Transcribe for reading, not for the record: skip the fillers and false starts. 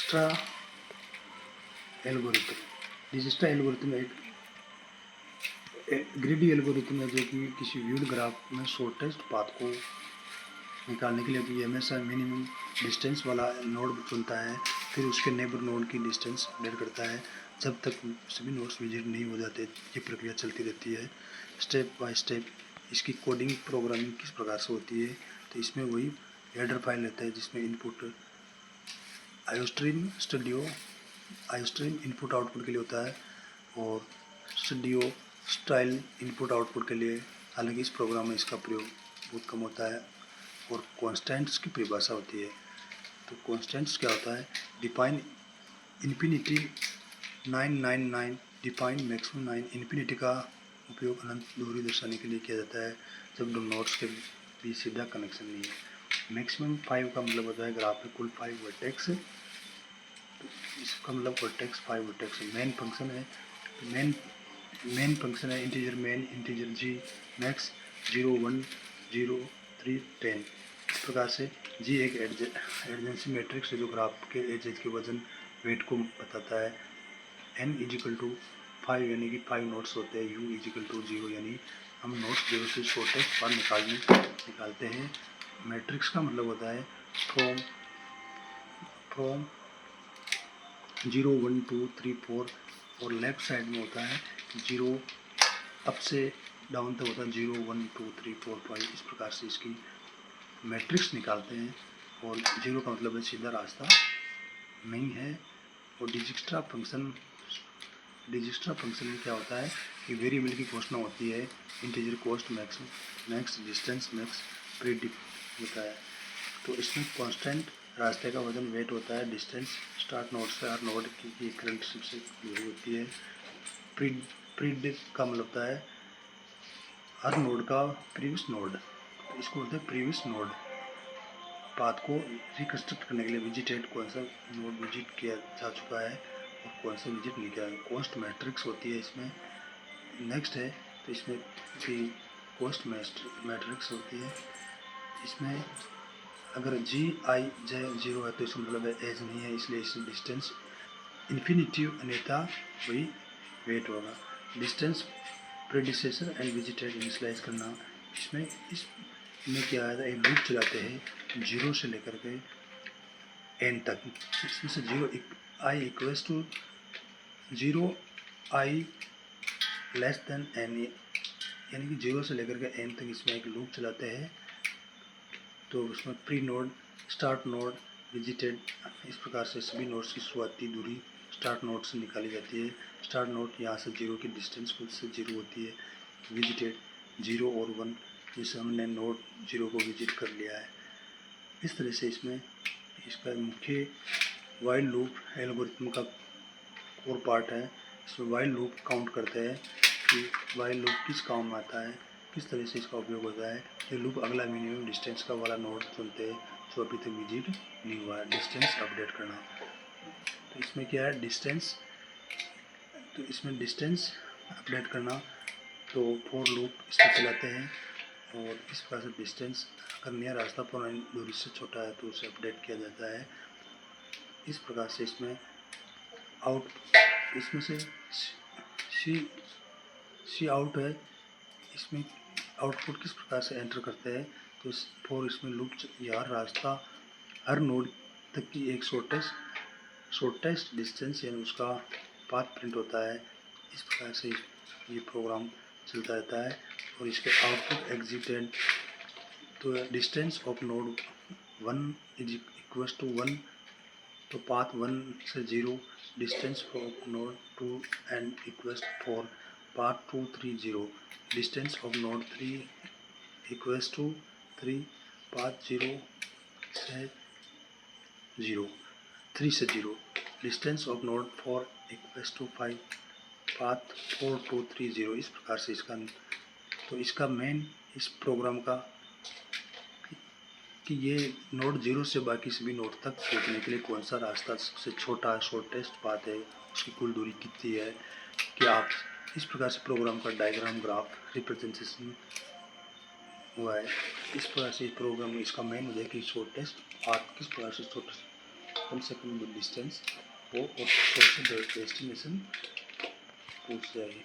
Dijkstra algorithm. Dijkstra algorithm एक greedy algorithm है जो कि किसी व्यूड ग्राफ में शॉर्टेस्ट पाथ को निकालने के लिए तो ये हमेशा मिनिमम डिस्टेंस वाला नोड चुनता है, फिर उसके नेबर नोड की डिस्टेंस अपडेट करता है जब तक सभी नोड्स विजिट नहीं हो जाते। ये प्रक्रिया चलती रहती है स्टेप बाय स्टेप। इसकी कोडिंग प्रोग्रामिंग किस प्रकार से होती है, तो इसमें वही हेडर फाइल रहता है जिसमें इनपुट आयोस्ट्रीम इनपुट आउटपुट के लिए होता है और स्टूडियो स्टाइल इनपुट आउटपुट के लिए। हालांकि इस प्रोग्राम में इसका प्रयोग बहुत कम होता है और कॉन्स्टेंट्स की परिभाषा होती है। तो कॉन्स्टेंट्स क्या होता है, define infinity 999 define maximum 9। Infinity का उपयोग अनंत दूरी दर्शाने के लिए किया जाता है जब दो नोड्स के बीच सीधा कनेक्शन नहीं है। मैक्सिमम 5 का मतलब होता है ग्राफ में कुल 5 वर्टेक्स, इसका मतलब वर्टेक्स 5 वर्टेक्स। मेन फंक्शन है इंटीजर मेन, इंटीजर जी, मैक्स 0 1 0 3 10। इस प्रकार से जी एक एडजेंसी मैट्रिक्स है जो ग्राफ के एजेज के वजन वेट को बताता है। n इजिकल टू 5 यानी कि 5 नोट्स होते हैं। u इजिकल टू 0 यानी हम नोट्स 0 से शॉर्टेस्ट पाथ निकालते हैं। मैट्रिक्स का मतलब होता है फ्रॉम 0 1 2 3 4 और लेफ्ट साइड में होता है 0 अप से डाउन तक होता है 0 1 2 3 4 5। इस प्रकार से इसकी मैट्रिक्स निकालते हैं और 0 का मतलब है सीधा रास्ता नहीं है। और डिजिक्स्ट्रा फंक्शन में क्या होता है कि वेरिएबल की घोषणा होती है, integer cost max distance max predict होता है। तो इसमें कांस्टेंट रास्ते का वजन वेट होता है, डिस्टेंस स्टार्ट नोड से हर नोड की करंट सबसे जुड़ी होती है। प्रीडिक्ट का मतलब होता है हर नोड का प्रीवियस नोड, तो इसको बोलते हैं प्रीवियस नोड। पाथ को रिकंस्ट्रक्ट करने के लिए विजिटेड कौन सा नोड विजिट किया जा चुका है और कौन सा विजिट नहीं किया है। कॉस्ट मैट्रिक्स होती है इसमें। नेक्स्ट है तो इसमें भी कॉस्ट मैट्रिक्स होती है। इसमें अगर जी आई जे 0 है तो इसका मतलब है एज नहीं है, इसलिए इस डिस्टेंस इन्फिनिटिव अन्यथा वही वेट होगा। Distance predecessor and visited initialise करना, इसमें क्या है, एक लूप चलाते हैं 0 से लेकर के n तक। इसमें से 0 i equals to 0 i less than n, यानी कि 0 से लेकर के n तक इसमें एक लूप चलाते हैं। तो उसमें pre node start node visited, इस प्रकार से सभी नोड्स की शुरुआती दूरी स्टार्ट नोड से निकाली जाती है। स्टार्ट नोड यहाँ से 0 की डिस्टेंस खुद से 0 होती है। विजिटेड 0 और 1, जिससे हमने नोड 0 को विजिट कर लिया है। इस तरह से इसमें इसका मुख्य वाइल लूप एल्गोरिथम का कोर पार्ट है। इसमें वाइल लूप काउंट करते हैं कि वाइल लूप किस काम में आता है, किस तरह से इसका उपयोग होता है। ये लूप अगला मिनिमम डिस्टेंस का वाला नोड चुनते हैं जो अभी तक विजिट नहीं हुआ है, डिस्टेंस अपडेट करना। तो इसमें क्या है डिस्टेंस, तो इसमें डिस्टेंस अपडेट करना, तो फॉर लूप इसमें चलाते हैं और इस प्रकार से डिस्टेंस अगर नया रास्ता पुरानी दूरी से छोटा है तो उसे अपडेट किया जाता है। इस प्रकार से इसमें इसमें से सी आउट है, इसमें आउटपुट किस प्रकार से एंटर करते हैं। तो फॉर इसमें लूप यार रास्ता हर नोड तक की एक शॉर्टेस्ट डिस्टेंस यानी उसका पाथ प्रिंट होता है। इस प्रकार से ये प्रोग्राम चलता रहता है और इसके आउटपुट एग्जिटेड, तो distance of node 1 is equals to 1, तो पाथ 1 से 0, distance of node 2 and equals 4, path 2 3 0, distance of node 3 equals to 3, path 0 से 0 3 से 0, distance of node 4 equals to 5, path 4 2 3 0। इस प्रकार से इसका मेन इस प्रोग्राम का कि ये नोड 0 से बाकी सभी नोड तक पहुँचने के लिए कौन सा रास्ता सबसे छोटा शॉर्टेस्ट पाथ है, उसकी कुल दूरी कितनी है। कि आप इस प्रकार से प्रोग्राम का डायग्राम ग्राफ रिप्रेजेंटेशन हुआ है। इस प्रकार से प्रोग्राम इसका मेन है कि शॉर्टेस्ट पाथ किस प्रकार से कम से कम डिस्टेंस वो उससे डेस्टिनेशन पूछ जाएगी।